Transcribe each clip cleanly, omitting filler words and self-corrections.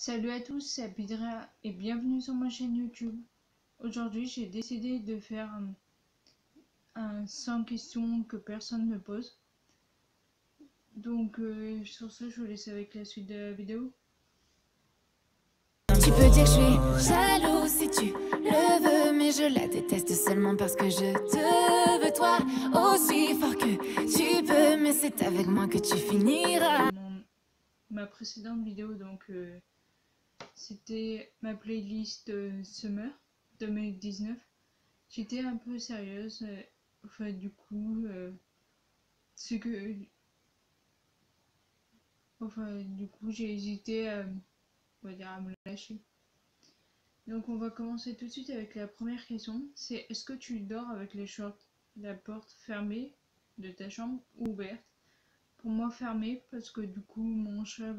Salut à tous, c'est Abidra et bienvenue sur ma chaîne YouTube. Aujourd'hui, j'ai décidé de faire un 100 questions que personne ne pose. Donc, sur ce, je vous laisse avec la suite de la vidéo. Tu peux dire que je suis jaloux si tu le veux, mais je la déteste seulement parce que je te veux toi aussi fort que tu peux, mais c'est avec moi que tu finiras. Ma précédente vidéo, donc, c'était ma playlist Summer 2019. J'étais un peu sérieuse, enfin, du coup, c'est que, enfin, du coup, j'ai hésité à, on va dire, à me lâcher. Donc on va commencer tout de suite avec la première question. C'est est-ce que tu dors avec la porte fermée de ta chambre ou ouverte? Pour moi fermée parce que du coup mon chat,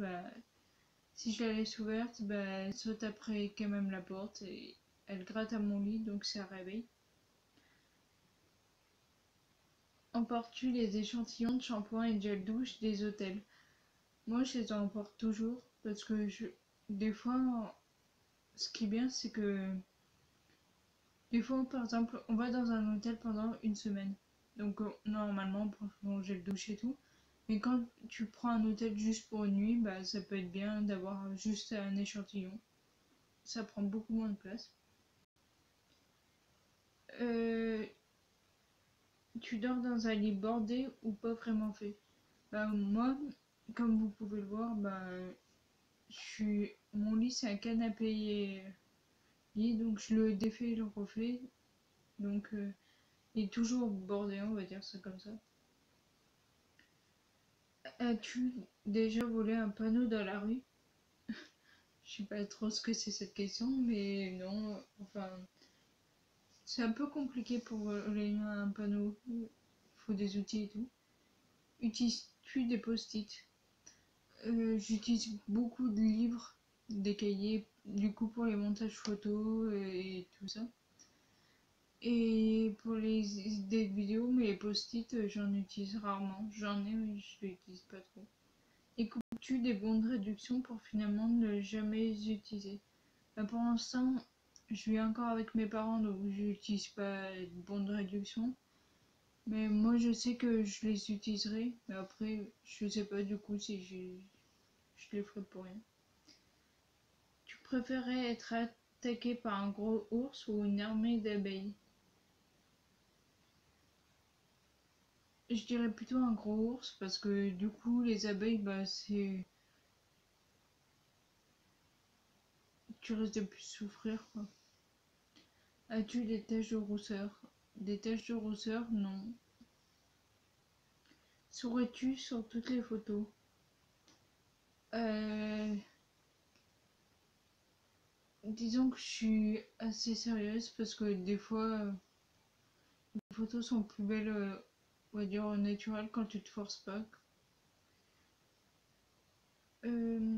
si je la laisse ouverte, elle saute après quand même la porte et elle gratte à mon lit donc ça réveille. Emportes-tu les échantillons de shampoing et de gel douche des hôtels? Moi je les emporte toujours parce que des fois, ce qui est bien c'est que des fois, par exemple, on va dans un hôtel pendant une semaine. Donc, normalement, on prend son gel douche et tout. Mais quand tu prends un hôtel juste pour une nuit, ça peut être bien d'avoir juste un échantillon. Ça prend beaucoup moins de place. Euh, Tu dors dans un lit bordé ou pas vraiment fait? Moi, comme vous pouvez le voir, mon lit c'est un canapé lit, donc je le défais et le refais. Donc, il est toujours bordé, on va dire ça comme ça. As-tu déjà volé un panneau dans la rue? Je sais pas trop ce que c'est cette question, mais non, enfin, c'est un peu compliqué pour voler un panneau. Il faut des outils et tout. Utilises-tu des post-it? J'utilise beaucoup de livres, des cahiers, du coup pour les montages photos et tout ça. Et pour les idées de vidéos, mais les post-it, j'en utilise rarement. J'en ai, mais je les utilise pas trop. Écoutes-tu des bons de réduction pour finalement ne jamais les utiliser? Pour l'instant, je vis encore avec mes parents, donc je n'utilise pas de bons de réduction. Mais moi, je sais que je les utiliserai. Mais après, je sais pas du coup si je les ferai pour rien. Tu préférais être attaqué par un gros ours ou une armée d'abeilles? Je dirais plutôt un gros ours parce que du coup, les abeilles, c'est. Tu risques de plus souffrir, quoi. As-tu des taches de rousseur? Des taches de rousseur, non. Souris-tu sur toutes les photos? Euh, Disons que je suis assez sérieuse parce que des fois, les photos sont plus belles, on va dire, au naturel quand tu te forces pas. Euh,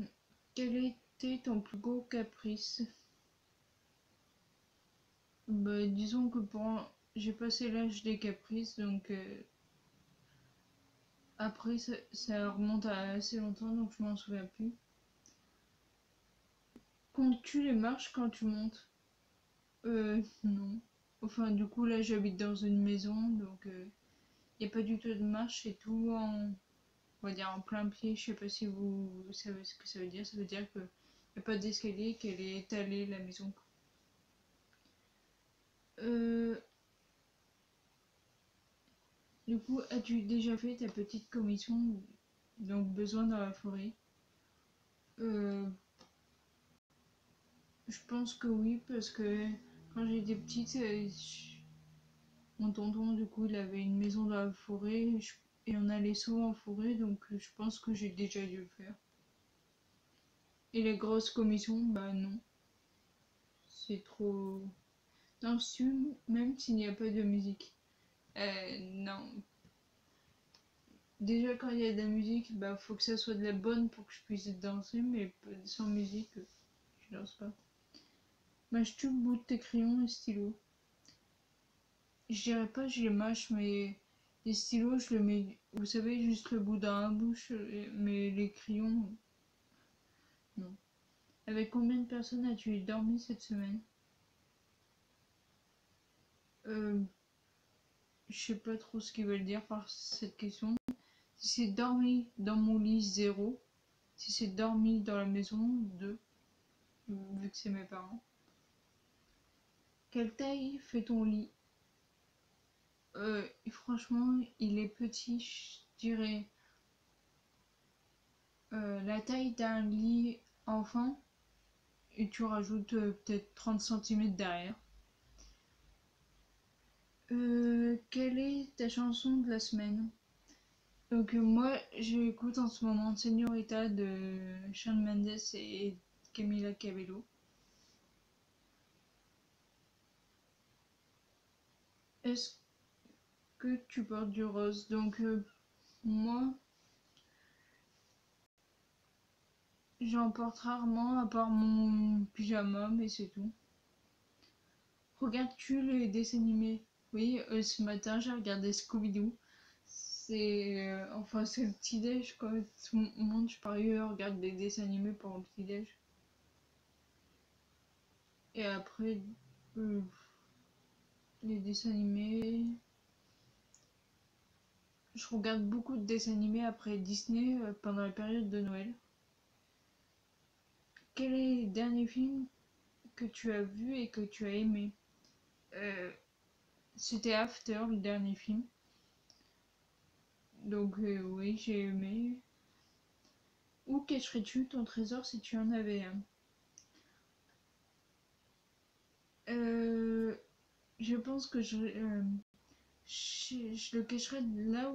Quel était ton plus gros caprice? Disons que j'ai passé l'âge des caprices, donc après ça remonte à assez longtemps, donc je m'en souviens plus. Comptes-tu les marches quand tu montes? Non. Enfin, du coup, là, j'habite dans une maison, donc il n'y a pas du tout de marche, c'est tout on va dire en plein pied. Je sais pas si vous savez ce que ça veut dire. Ça veut dire qu'il n'y a pas d'escalier, qu'elle est étalée, la maison. Euh, du coup, as-tu déjà fait ta petite commission, donc besoin dans la forêt? Euh, je pense que oui, parce que quand j'étais petite, mon tonton, du coup, il avait une maison dans la forêt et on allait souvent en forêt, donc je pense que j'ai déjà dû le faire. Et les grosses commissions, non. C'est trop. Non, même s'il n'y a pas de musique. Non. Déjà, quand il y a de la musique, faut que ça soit de la bonne pour que je puisse danser, mais sans musique, je danse pas. Mâches-tu le bout de tes crayons et stylos? Je dirais pas je les mâche, mais les stylos, je le mets, vous savez, juste le bout dans la bouche, mais les crayons, non. Avec combien de personnes as-tu dormi cette semaine? Je sais pas trop ce qu'ils veulent dire par cette question. Si c'est dormi dans mon lit, 0. Si c'est dormi dans la maison, 2. Vu que c'est mes parents. Quelle taille fait ton lit? Franchement, il est petit, je dirais la taille d'un lit enfant et tu rajoutes peut-être 30 cm derrière. Quelle est ta chanson de la semaine? Donc moi j'écoute en ce moment Señorita de Shawn Mendes et Camila Cabello. Est-ce que tu portes du rose? Donc moi j'en porte rarement à part mon pyjama mais c'est tout. Regardes-tu les dessins animés? Oui, ce matin j'ai regardé Scooby-Doo. C'est le petit-déj quoi. Tout le monde, je parie, regarde des dessins animés pour le petit-déj. Et après, euh, les dessins animés. Je regarde beaucoup de dessins animés après Disney pendant la période de Noël. Quel est le dernier film que tu as vu et que tu as aimé? C'était After, le dernier film. Donc oui, j'ai aimé. Où cacherais-tu ton trésor si tu en avais un? Je pense que je le cacherais là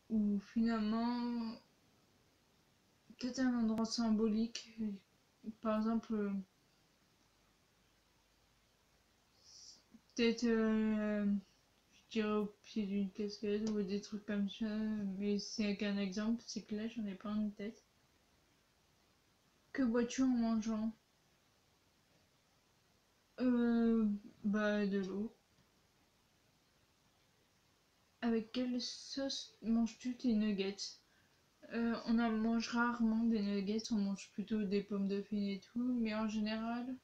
où finalement peut-être un endroit symbolique. Par exemple, peut-être je dirais au pied d'une cascade ou des trucs comme ça. Mais c'est qu'un exemple, c'est que là j'en ai pas en tête. Que bois-tu en mangeant? Bah de l'eau. Avec quelle sauce manges-tu tes nuggets? On en mange rarement des nuggets, on mange plutôt des pommes de pin et tout, mais en général,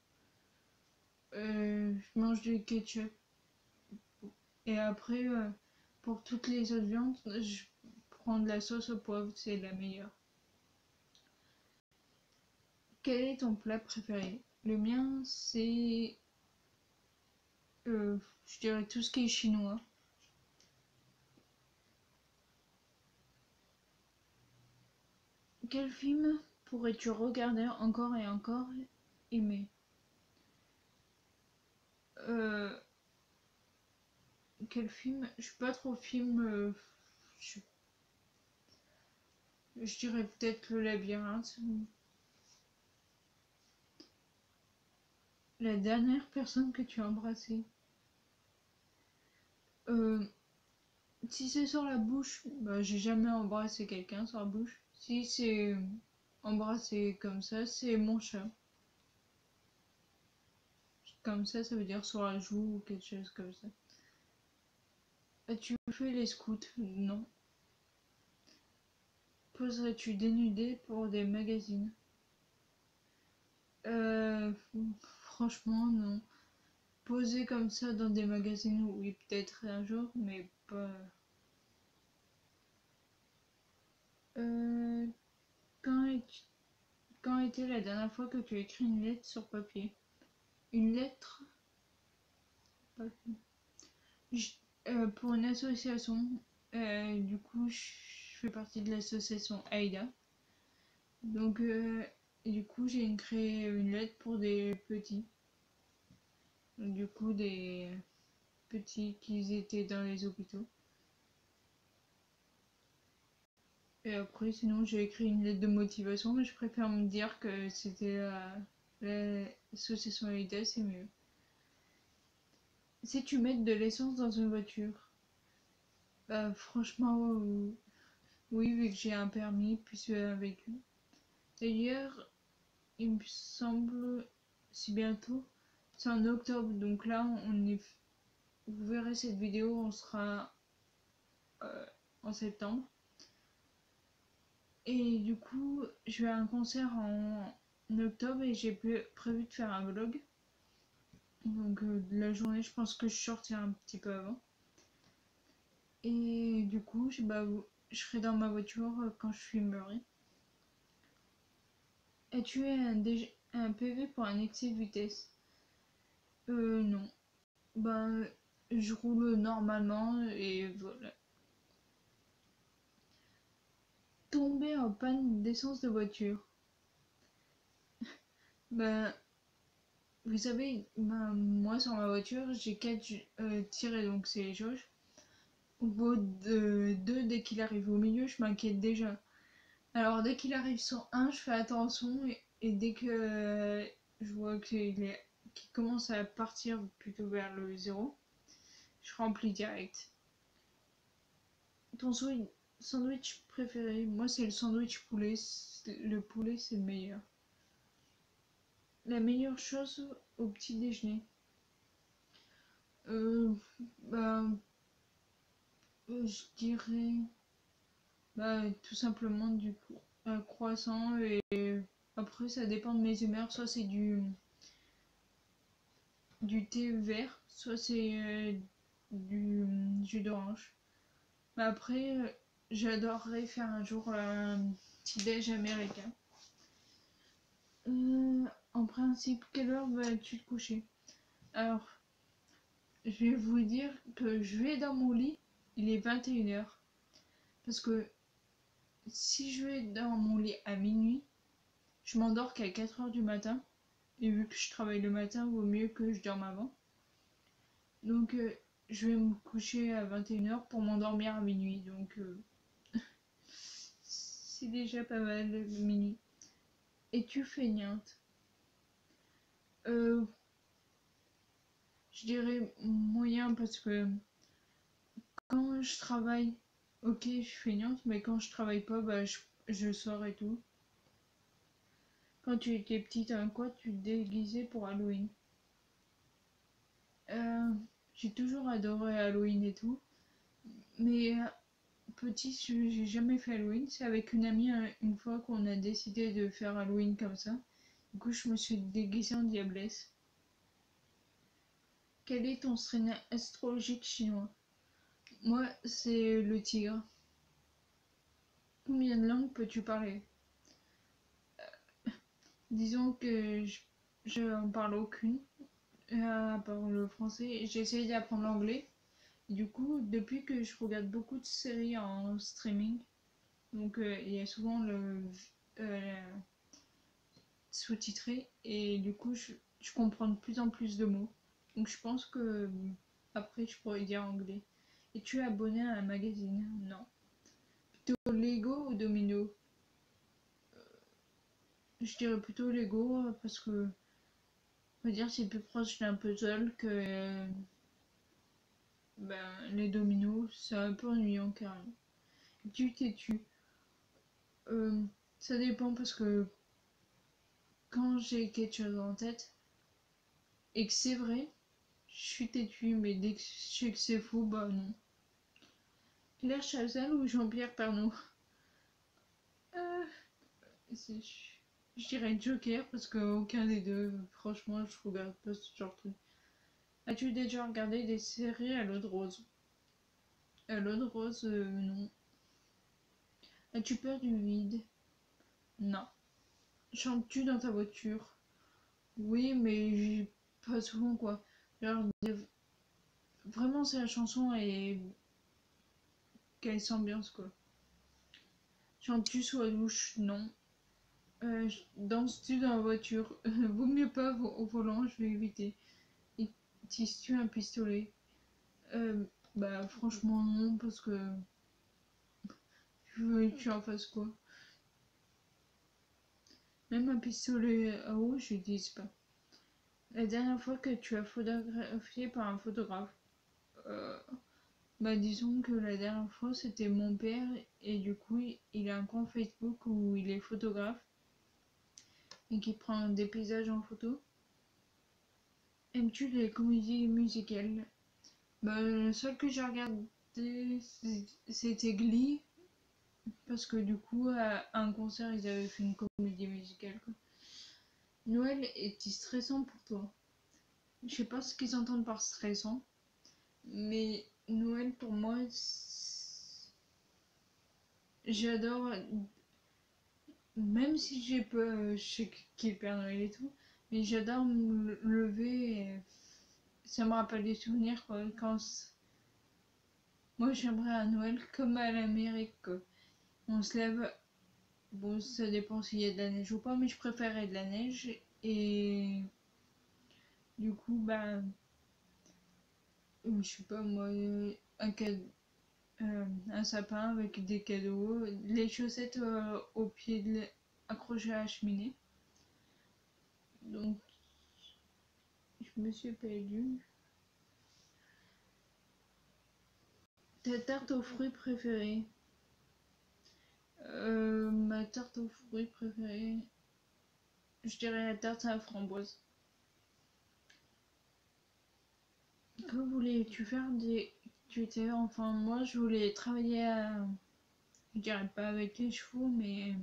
je mange du ketchup. Et après, pour toutes les autres viandes, je prends de la sauce au poivre, c'est la meilleure. Quel est ton plat préféré? Le mien, c'est, je dirais tout ce qui est chinois. Quel film pourrais-tu regarder encore et encore aimer? Euh, Quel film? Je suis pas trop film. Je dirais peut-être le labyrinthe. La dernière personne que tu as embrassée. Euh, Si c'est sur la bouche, bah, j'ai jamais embrassé quelqu'un sur la bouche. Si c'est embrassé comme ça, c'est mon chat. Comme ça veut dire sur la joue ou quelque chose comme ça. As-tu fait les scouts? Non. Poserais-tu dénudé pour des magazines? Euh, Franchement, non. Poser comme ça dans des magazines, oui, peut-être un jour, mais pas. Euh, quand, est- Quand était la dernière fois que tu as écrit une lettre sur papier? Une lettre? Pour une association. Du coup, je fais partie de l'association AIDA. Donc, du coup, j'ai créé une lettre pour des petits. Du coup, des petits qui étaient dans les hôpitaux. Et après, sinon, j'ai écrit une lettre de motivation, mais je préfère me dire que c'était l'association AIDA, c'est mieux. Si tu mets de l'essence dans une voiture, bah, franchement, oui, vu que j'ai un permis, puis un véhicule. D'ailleurs, il me semble, si bientôt, c'est en octobre, donc là, vous verrez cette vidéo, on sera en septembre. Et du coup, je vais à un concert en octobre et j'ai prévu de faire un vlog. Donc la journée, je pense que je sortirai un petit peu avant. Et du coup, je serai dans ma voiture quand je fumerai. As-tu un PV pour un excès de vitesse? Non. Ben, je roule normalement et voilà. Tomber en panne d'essence de voiture. Ben, vous savez, ben, moi sur ma voiture, j'ai 4 tirés, donc c'est les jauges. Au bout de 2, dès qu'il arrive au milieu, je m'inquiète déjà. Alors dès qu'il arrive sur un, je fais attention et dès que je vois qu'il commence à partir plutôt vers le zéro, je remplis direct. Ton sandwich préféré? Moi c'est le sandwich poulet. Le poulet c'est le meilleur. La meilleure chose au petit déjeuner? Euh, bah, je dirais tout simplement du croissant et après ça dépend de mes humeurs. Soit c'est du thé vert, soit c'est du jus d'orange. Mais après, j'adorerais faire un jour un petit déj américain. En principe, quelle heure vas-tu te coucher? Alors, je vais vous dire que je vais dans mon lit, il est 21h. Parce que si je vais dans mon lit à minuit, je m'endors qu'à 4h du matin. Et vu que je travaille le matin, vaut mieux que je dorme avant. Donc, je vais me coucher à 21h pour m'endormir à minuit. Donc, c'est déjà pas mal le minuit. Es-tu feignante? euh, Je dirais moyen parce que quand je travaille, ok, je suis feignante, mais quand je travaille pas, je sors et tout. Quand tu étais petite, en quoi tu te déguisais pour Halloween? Euh, j'ai toujours adoré Halloween et tout, mais petit, j'ai jamais fait Halloween. C'est avec une amie une fois qu'on a décidé de faire Halloween comme ça. Du coup, je me suis déguisée en diablesse. Quel est ton signe astrologique chinois? Moi, c'est le tigre. Combien de langues peux-tu parler? Disons que je en parle aucune, à part le français. J'ai essayé d'apprendre l'anglais. Du coup, depuis que je regarde beaucoup de séries en streaming, donc il y a souvent le sous-titré et du coup, je comprends de plus en plus de mots. Donc je pense que après, je pourrais dire anglais. Es-tu abonné à un magazine? Non. Plutôt Lego ou Domino? Je dirais plutôt Lego parce que on va dire c'est plus proche d'un puzzle que les dominos, c'est un peu ennuyant carrément. Tu t'es-tu? Euh, Ça dépend parce que quand j'ai quelque chose en tête et que c'est vrai, je suis têtue, mais dès que je sais que c'est faux, bah non. Claire Chazal ou Jean-Pierre Pernaut? euh, je dirais Joker parce qu'aucun des deux, franchement, je regarde pas ce genre de truc. As-tu déjà regardé des séries à l'eau de rose? À l'eau de rose, non. As-tu peur du vide? Non. Chantes-tu dans ta voiture? Oui, mais pas souvent quoi. Genre, vraiment, c'est la chanson et quelle ambiance quoi. Chantes-tu sous la douche? Non. Danses-tu dans la voiture? Vaut mieux pas au volant, je vais éviter. Utilises-tu un pistolet? Euh, franchement non, parce que tu veux que tu en fasses quoi? Même un pistolet à eau, je n'utilise pas. La dernière fois que tu as photographié par un photographe? euh, Disons que la dernière fois c'était mon père et du coup il a un compte Facebook où il est photographe et qui prend des paysages en photo. Aimes-tu les comédies musicales? Le seul que j'ai regardé c'était Glee Parce que du coup, à un concert, ils avaient fait une comédie musicale, quoi. Noël est-il stressant pour toi? Je sais pas ce qu'ils entendent par stressant, mais Noël pour moi, j'adore, même si j'ai peur, je sais qui est le Père Noël et tout, mais j'adore me lever et ça me rappelle des souvenirs, quoi. Moi j'aimerais un Noël comme à l'Amérique, quoi. On se lève, bon ça dépend s'il y a de la neige ou pas, mais je préférais de la neige et du coup bah je sais pas moi un sapin avec des cadeaux, les chaussettes au pied accrochées à la cheminée. Donc je me suis perdue. Ta tarte aux fruits préférée? Ma tarte aux fruits préférée, je dirais la tarte à la framboise. Que voulais-tu faire dès que tu étais enfant? Moi, je voulais travailler je dirais pas avec les chevaux, mais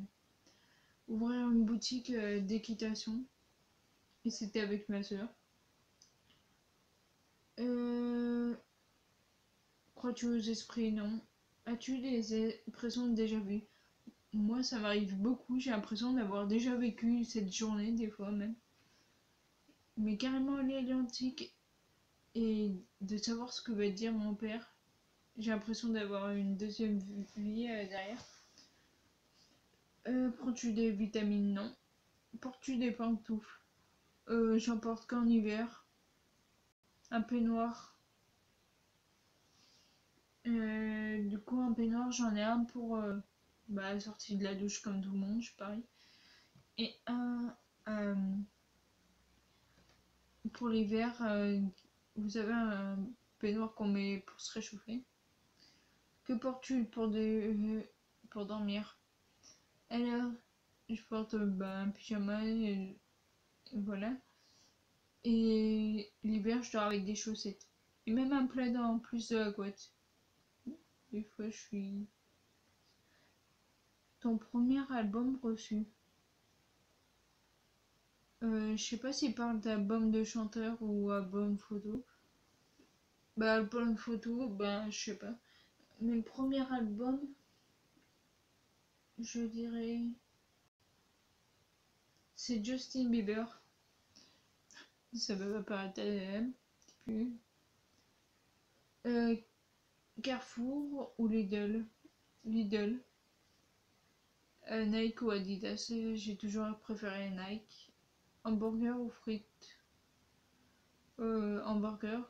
ouvrir une boutique d'équitation. Et c'était avec ma soeur. Euh, Crois-tu aux esprits? Non. As-tu des impressions déjà vues? Moi, ça m'arrive beaucoup. J'ai l'impression d'avoir déjà vécu cette journée, des fois même. Mais carrément à l'identique et de savoir ce que va dire mon père. J'ai l'impression d'avoir une deuxième vie derrière. Prends-tu des vitamines? Non. Portes-tu des pantoufles? J'en porte qu'en hiver. Un peignoir. Du coup, un peignoir, j'en ai un pour la sortie de la douche comme tout le monde, je parie. Et un euh, pour l'hiver, vous avez un peignoir qu'on met pour se réchauffer. Que portes-tu pour dormir? Alors, je porte un pyjama et voilà. Et l'hiver, je dors avec des chaussettes. Et même un plaid en plus de la couette. Des fois, je suis... Ton premier album reçu. Je sais pas s'il parle d'album de chanteur ou album photo. Bah, album photo, je sais pas. Mais le premier album, je dirais... C'est Justin Bieber. Ça va apparaître un petit peu. Carrefour ou Lidl? Lidl. Nike ou Adidas? J'ai toujours préféré Nike. Hamburger ou frites? Hamburger.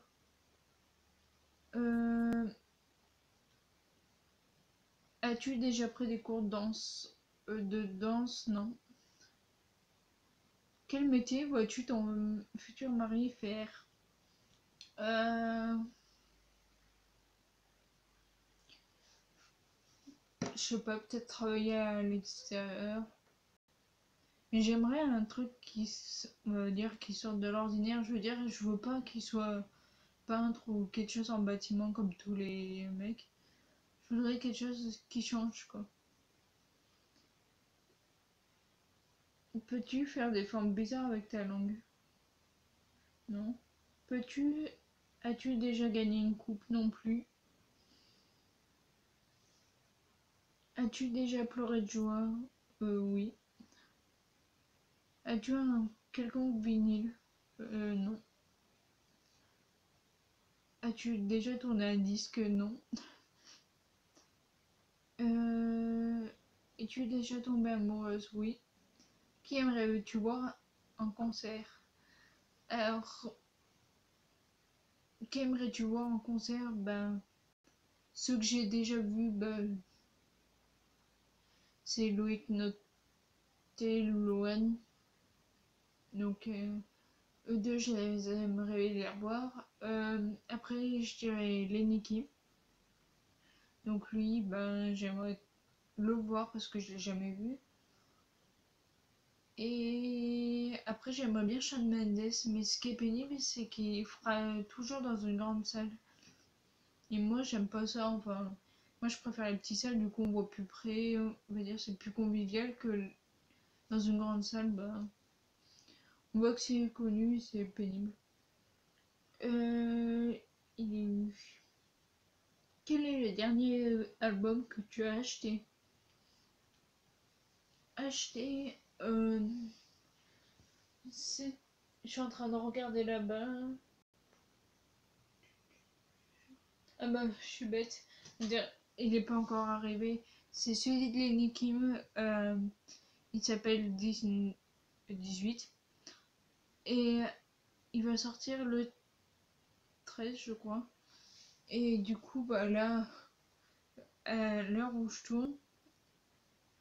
Euh, As-tu déjà pris des cours de danse? De danse, non. Quel métier vois-tu ton futur mari faire? euh, je sais pas, peut-être travailler à l'extérieur. Mais j'aimerais un truc on va dire, qui sorte de l'ordinaire. Je veux dire, je veux pas qu'il soit peintre ou quelque chose en bâtiment comme tous les mecs. Je voudrais quelque chose qui change, quoi. Peux-tu faire des formes bizarres avec ta langue? Non. Peux-tu... As-tu déjà gagné une coupe? Non plus. As-tu déjà pleuré de joie? Oui. As-tu un quelconque vinyle? Non. As-tu déjà tourné un disque? Non. Es-tu déjà tombée amoureuse? Oui. Qui aimerais-tu voir en concert? Alors, qui aimerais-tu voir en concert? Ceux que j'ai déjà vus, c'est Loïc Noté, donc eux deux, je les aimerais les revoir. Après, je dirais Lenny. Donc lui, j'aimerais le voir parce que je l'ai jamais vu. Et après, j'aimerais bien Shawn Mendes, mais ce qui est pénible, c'est qu'il fera toujours dans une grande salle. Et moi, j'aime pas ça, enfin. Moi, je préfère les petites salles, du coup, on voit plus près, on va dire, c'est plus convivial que dans une grande salle, bah, on voit que c'est connu, c'est pénible. Il est où? Quel est le dernier album que tu as acheté? Acheté, je suis en train de regarder là-bas. Ah bah, je suis bête. Il n'est pas encore arrivé. C'est celui de Lenny Kim. Il s'appelle 18. Et il va sortir le 13, je crois. Et du coup, bah là, à l'heure où je tourne,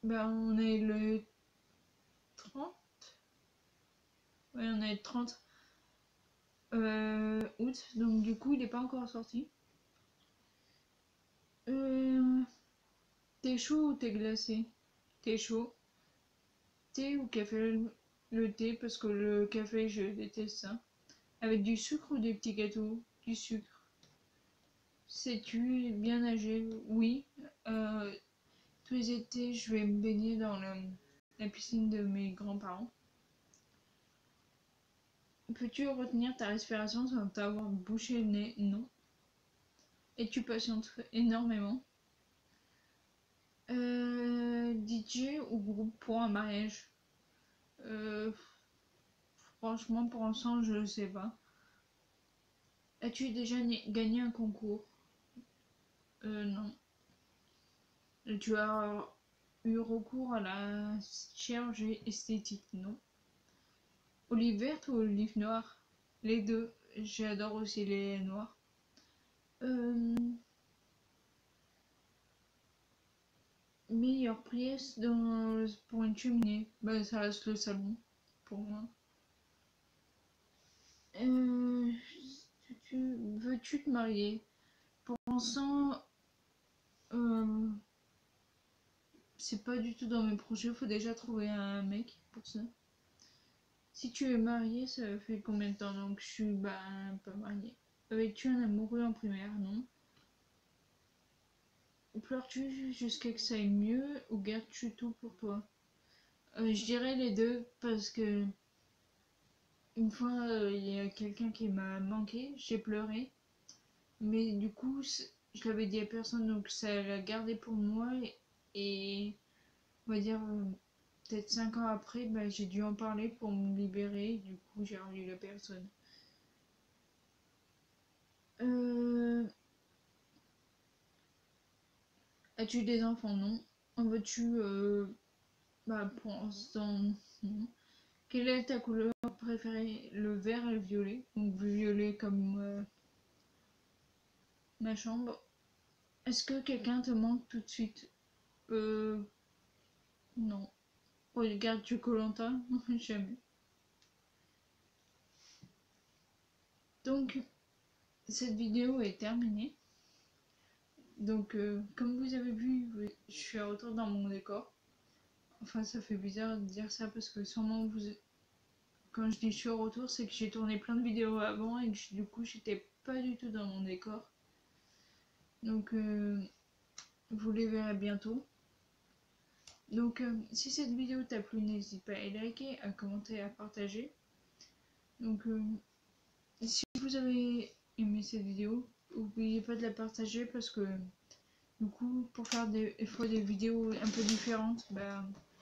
bah on est le 30. Ouais, on est le 30 août. Donc du coup, il n'est pas encore sorti. T'es chaud ou t'es glacé? T'es chaud? Thé ou café? Le thé, parce que le café, je déteste ça. Avec du sucre ou des petits gâteaux? Du sucre. Sais-tu bien nager? Oui. Tous les étés, je vais me baigner dans la piscine de mes grands-parents. Peux-tu retenir ta respiration sans t'avoir bouché le nez? Non. Et tu patientes énormément. DJ ou groupe pour un mariage? Franchement, pour l'instant, je ne sais pas. As-tu déjà gagné un concours? Non. Tu as eu recours à la chirurgie esthétique? Non. Olive verte ou olive noire? Les deux. J'adore aussi les noirs. Meilleure pièce pour une cheminée? Bah, ça reste le salon, pour moi. Veux-tu te marier? Pour l'instant, c'est pas du tout dans mes projets. Faut déjà trouver un mec pour ça. Si tu es marié, ça fait combien de temps? Donc je suis pas mariée. Avais-tu un amoureux en primaire? Non. Pleures-tu jusqu'à que ça aille mieux ou gardes-tu tout pour toi? Je dirais les deux parce que une fois il y a quelqu'un qui m'a manqué, j'ai pleuré, mais du coup je l'avais dit à personne, donc ça l'a gardé pour moi et on va dire peut-être 5 ans après, bah, j'ai dû en parler pour me libérer, du coup j'ai revu la personne. As-tu des enfants? Non. En veux-tu pour l'instant, non. Quelle est ta couleur préférée? Le vert et le violet. Donc violet comme ma chambre. Est-ce que quelqu'un te manque tout de suite? Non. Regardes-tu Koh-Lanta? Jamais. Donc cette vidéo est terminée. Donc comme vous avez vu, je suis à retour dans mon décor. Enfin ça fait bizarre de dire ça parce que sûrement quand je dis je suis au retour, c'est que j'ai tourné plein de vidéos avant et que du coup j'étais pas du tout dans mon décor. Donc vous les verrez bientôt. Donc si cette vidéo t'a plu, n'hésite pas à liker, à commenter, à partager. Donc si vous avez aimé cette vidéo, n'oubliez pas de la partager parce que du coup pour faire des fois des vidéos un peu différentes,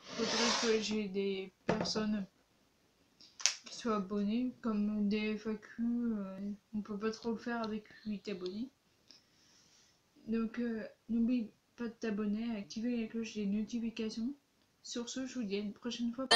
faudrait que j'ai des personnes qui soient abonnés, comme des FAQ, on peut pas trop le faire avec 8 abonnés. Donc n'oublie pas de t'abonner, à activer la cloche des notifications. Sur ce, je vous dis à une prochaine fois.